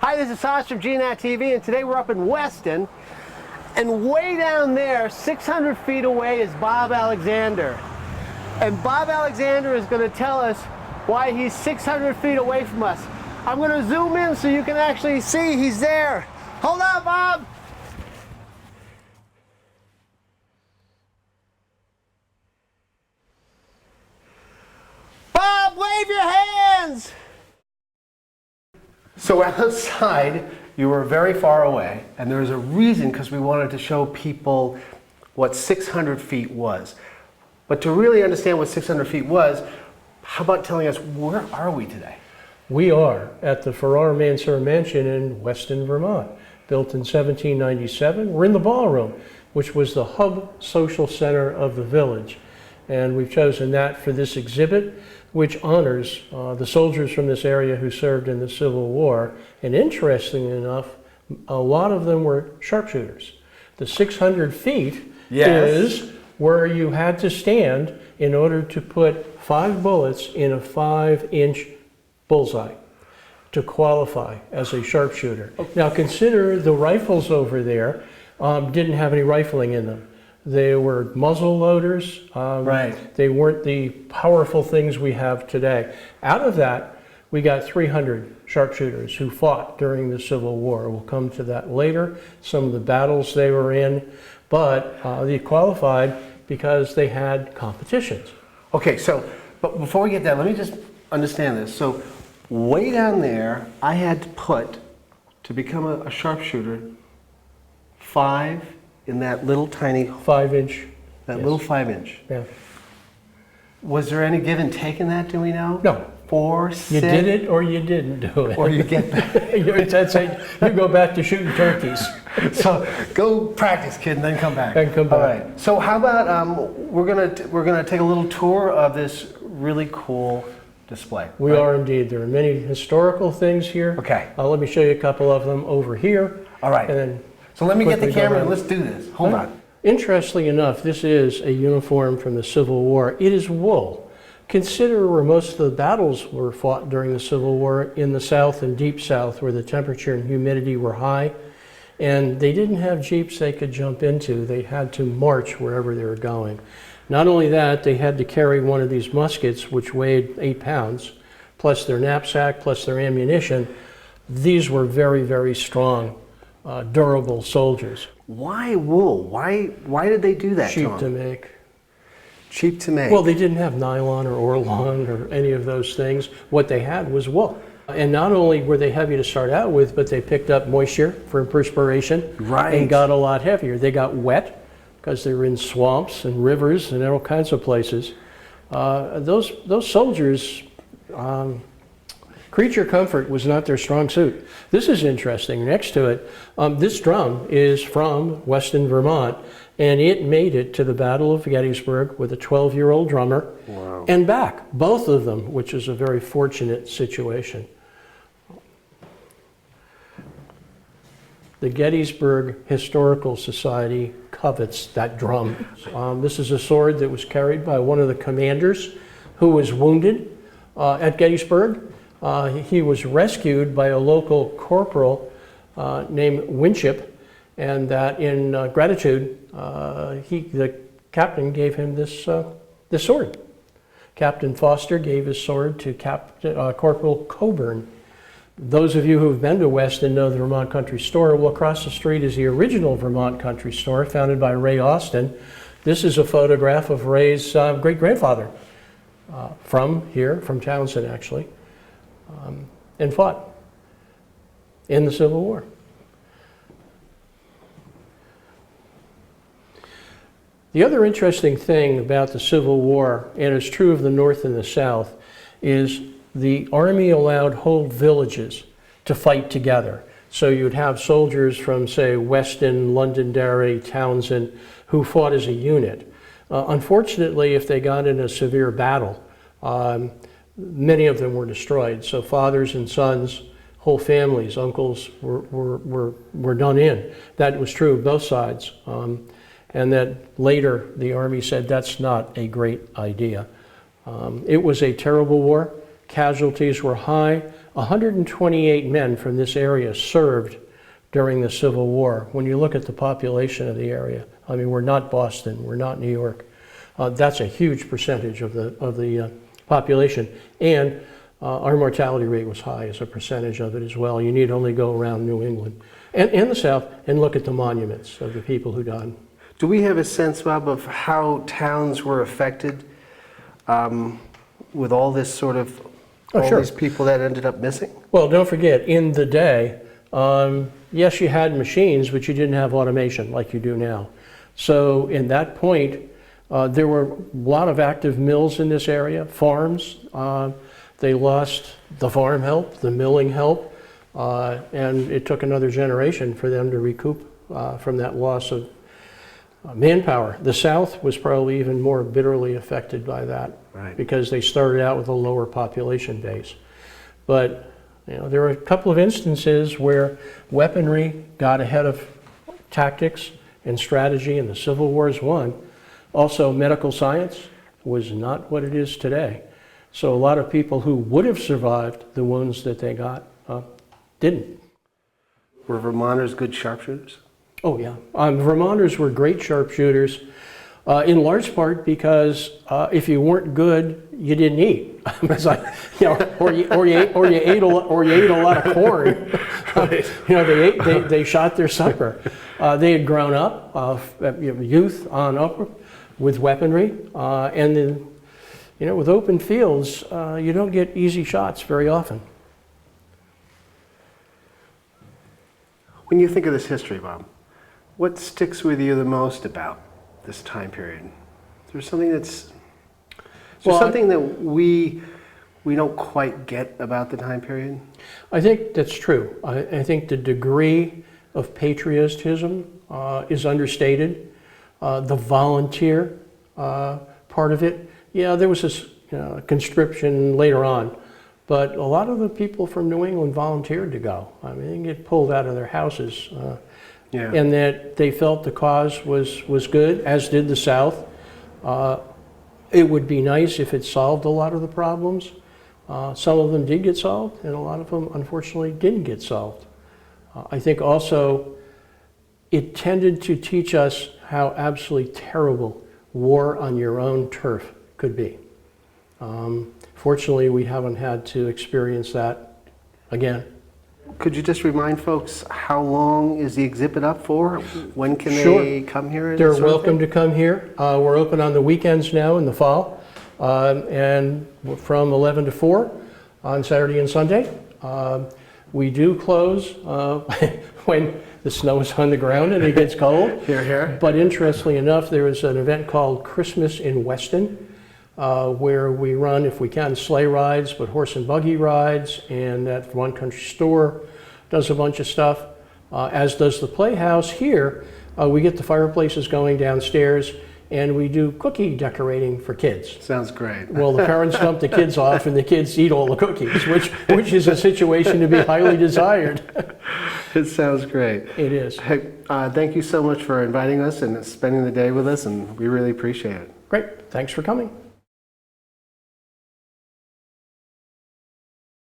Hi, this is Saj from GNAT-TV, and today we're up in Weston, and way down there, 600 feet away, is Bob Alexander. And Bob Alexander is going to tell us why he's 600 feet away from us. I'm going to zoom in so you can actually see he's there. Hold on, Bob! Bob, wave your hands! So outside, you were very far away, and there was a reason, because we wanted to show people what 600 feet was. But to really understand what 600 feet was, how about telling us, where are we today? We are at the Farrar-Mansur Mansion in Weston, Vermont. Built in 1797. We're in the ballroom, which was the hub social center of the village. And we've chosen that for this exhibit, which honors the soldiers from this area who served in the Civil War. And interestingly enough, a lot of them were sharpshooters. The 600 feet is where you had to stand in order to put 5 bullets in a 5-inch bullseye to qualify as a sharpshooter. Now consider the rifles over there didn't have any rifling in them. They were muzzle loaders. They weren't the powerful things we have today. Out of that, we got 300 sharpshooters who fought during the Civil War. We'll come to that later, some of the battles they were in, but they qualified because they had competitions. Okay, so, but before we get there, let me just understand this. So, way down there, I had to put, to become a sharpshooter, 5 in that little tiny 5-inch. That little 5-inch. Yeah. Was there any give and take in that? Do we know? No. 4, 6. You did it or you didn't do it. Or you get back. That's it. You go back to shooting turkeys. So go practice, kid, and then come back. And come back. All right. So how about we're gonna take a little tour of this really cool display. We are indeed. There are many historical things here. Okay. Let me show you a couple of them over here. All right. And then so let me get the camera and let's do this. Hold on. Interestingly enough, this is a uniform from the Civil War. It is wool. Consider where most of the battles were fought during the Civil War in the South and Deep South, where the temperature and humidity were high. And they didn't have jeeps they could jump into. They had to march wherever they were going. Not only that, they had to carry one of these muskets, which weighed 8 pounds, plus their knapsack, plus their ammunition. These were very, very strong, durable soldiers. Why wool? Why did they do that? Cheap to make. Cheap to make. Well, they didn't have nylon or Orlon or any of those things. What they had was wool. And not only were they heavy to start out with, but they picked up moisture from perspiration and got a lot heavier. They got wet because they were in swamps and rivers and all kinds of places. Those soldiers, creature comfort was not their strong suit. This is interesting. Next to it, this drum is from Weston, Vermont, and it made it to the Battle of Gettysburg with a 12-year-old drummer and back, both of them, which is a very fortunate situation. The Gettysburg Historical Society covets that drum. This is a sword that was carried by one of the commanders who was wounded at Gettysburg. He was rescued by a local corporal named Winship, and that in gratitude, the captain gave him this sword. Captain Foster gave his sword to Corporal Coburn. Those of you who have been to Weston know the Vermont Country Store. Well, across the street is the original Vermont Country Store, founded by Ray Austin. This is a photograph of Ray's great-grandfather from here, from Townsend actually, and fought in the Civil War. The other interesting thing about the Civil War, and it's true of the North and the South, is the Army allowed whole villages to fight together. So you'd have soldiers from, say, Weston, Londonderry, Townsend, who fought as a unit. Unfortunately, if they got in a severe battle, many of them were destroyed. So fathers and sons, whole families, uncles were done in. That was true of both sides. And that later the Army said that's not a great idea. It was a terrible war. Casualties were high. 128 men from this area served during the Civil War. When you look at the population of the area, I mean, we're not Boston, we're not New York. That's a huge percentage of the population, and our mortality rate was high as a percentage of it as well. You need only go around New England and the South and look at the monuments of the people who died. Do we have a sense, Bob, of how towns were affected with all this sort of, Sure. these people that ended up missing? Well, don't forget, in the day, yes, you had machines, but you didn't have automation like you do now. So in that point, there were a lot of active mills in this area, farms. They lost the farm help, the milling help, and it took another generation for them to recoup from that loss of manpower. The South was probably even more bitterly affected by that, right, because they started out with a lower population base. But there were a couple of instances where weaponry got ahead of tactics and strategy, and the Civil Wars won. Also, medical science was not what it is today. So a lot of people who would have survived the wounds that they got didn't. Were Vermonters good sharpshooters? Oh yeah, Vermonters were great sharpshooters, in large part because if you weren't good, you didn't eat. It's like, or you ate a lot of corn. They shot their supper. They had grown up, youth on up, with weaponry, and then, with open fields, you don't get easy shots very often. When you think of this history, Bob, what sticks with you the most about this time period? Is there something that we don't quite get about the time period? I think that's true. I think the degree of patriotism is understated. The volunteer part of it, there was this conscription later on, but a lot of the people from New England volunteered to go. I mean, they get pulled out of their houses, and that they felt the cause was good, as did the South. It would be nice if it solved a lot of the problems. Some of them did get solved, and a lot of them, unfortunately, didn't get solved. I think also it tended to teach us how absolutely terrible war on your own turf could be. Fortunately, we haven't had to experience that again. Could you just remind folks, how long is the exhibit up for? When can Sure. they come here? They're welcome to come here. We're open on the weekends now in the fall, and from 11 to 4 on Saturday and Sunday. We do close when the snow is on the ground and it gets cold. Here, here. But interestingly enough, there is an event called Christmas in Weston, where we run, if we can, sleigh rides, but horse and buggy rides, and that Vermont Country Store does a bunch of stuff, as does the Playhouse here. We get the fireplaces going downstairs, and we do cookie decorating for kids. Sounds great. Well, the parents dump the kids off, and the kids eat all the cookies, which is a situation to be highly desired. It sounds great. It is. Hey, thank you so much for inviting us and spending the day with us, and we really appreciate it. Great. Thanks for coming.